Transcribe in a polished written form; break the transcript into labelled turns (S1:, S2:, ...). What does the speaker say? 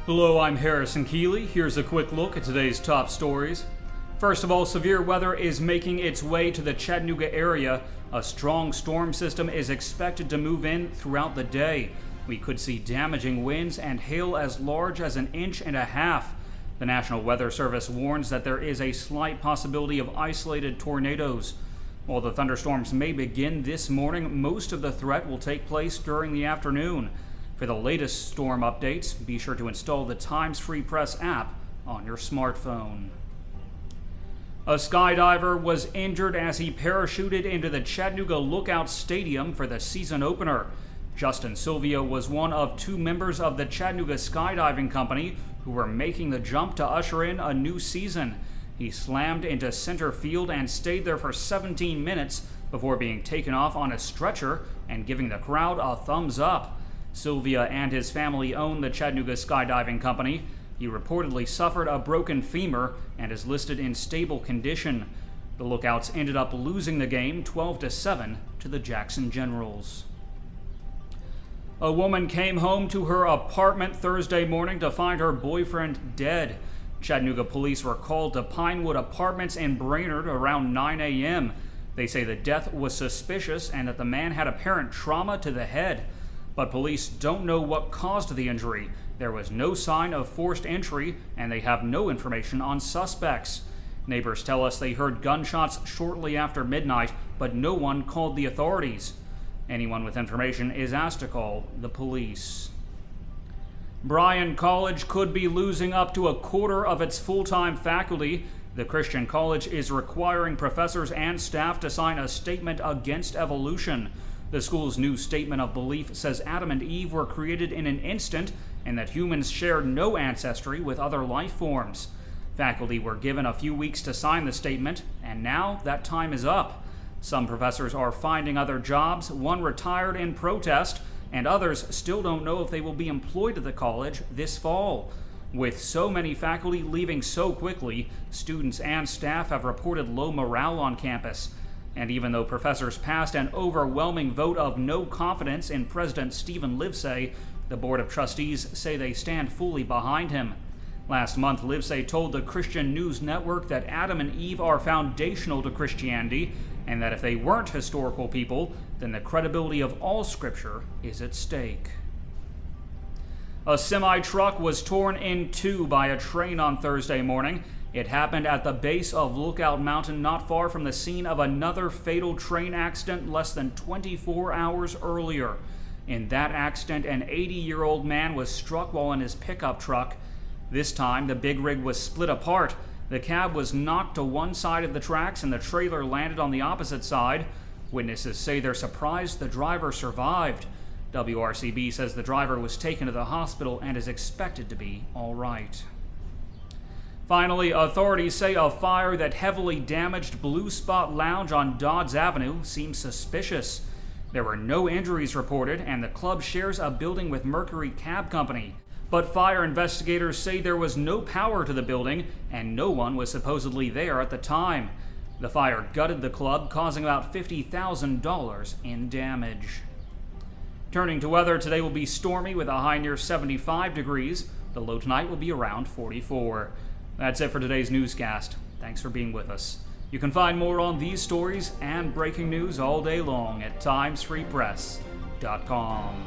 S1: Hello, I'm Harrison Keeley. Here's a quick look at today's top stories. First of all, severe weather is making its way to the Chattanooga area. A strong storm system is expected to move in throughout the day. We could see damaging winds and hail as large as 1.5 inches. The National Weather Service warns that there is a slight possibility of isolated tornadoes. While the thunderstorms may begin this morning, most of the threat will take place during the afternoon. For the latest storm updates, be sure to install the Times Free Press app on your smartphone. A skydiver was injured as he parachuted into the Chattanooga Lookout Stadium for the season opener. Justin Sylvia was one of 2 members of the Chattanooga Skydiving Company who were making the jump to usher in a new season. He slammed into center field and stayed there for 17 minutes before being taken off on a stretcher and giving the crowd a thumbs up. Sylvia and his family own the Chattanooga Skydiving Company. He reportedly suffered a broken femur and is listed in stable condition. The Lookouts ended up losing the game 12-7 to the Jackson Generals. A woman came home to her apartment Thursday morning to find her boyfriend dead. Chattanooga police were called to Pinewood Apartments in Brainerd around 9 a.m. They say the death was suspicious and that the man had apparent trauma to the head. But police don't know what caused the injury. There was no sign of forced entry, and they have no information on suspects. Neighbors tell us they heard gunshots shortly after midnight, but no one called the authorities. Anyone with information is asked to call the police. Bryan College could be losing up to 1/4 of its full-time faculty. The Christian college is requiring professors and staff to sign a statement against evolution. The school's new statement of belief says Adam and Eve were created in an instant and that humans share no ancestry with other life forms. Faculty were given a few weeks to sign the statement, and now that time is up. Some professors are finding other jobs, one retired in protest, and others still don't know if they will be employed at the college this fall. With so many faculty leaving so quickly, students and staff have reported low morale on campus. And even though professors passed an overwhelming vote of no confidence in President Stephen Livesay, the Board of Trustees say they stand fully behind him. Last month, Livesay told the Christian News Network that Adam and Eve are foundational to Christianity, and that if they weren't historical people, then the credibility of all Scripture is at stake. A semi-truck was torn in 2 by a train on Thursday morning. It happened at the base of Lookout Mountain, not far from the scene of another fatal train accident less than 24 hours earlier. In that accident, an 80-year-old man was struck while in his pickup truck. This time, the big rig was split apart. The cab was knocked to one side of the tracks and the trailer landed on the opposite side. Witnesses say they're surprised the driver survived. WRCB says the driver was taken to the hospital and is expected to be all right. Finally, authorities say a fire that heavily damaged Blue Spot Lounge on Dodds Avenue seems suspicious. There were no injuries reported, and the club shares a building with Mercury Cab Company. But fire investigators say there was no power to the building, and no one was supposedly there at the time. The fire gutted the club, causing about $50,000 in damage. Turning to weather, today will be stormy with a high near 75 degrees. The low tonight will be around 44. That's it for today's newscast. Thanks for being with us. You can find more on these stories and breaking news all day long at timesfreepress.com.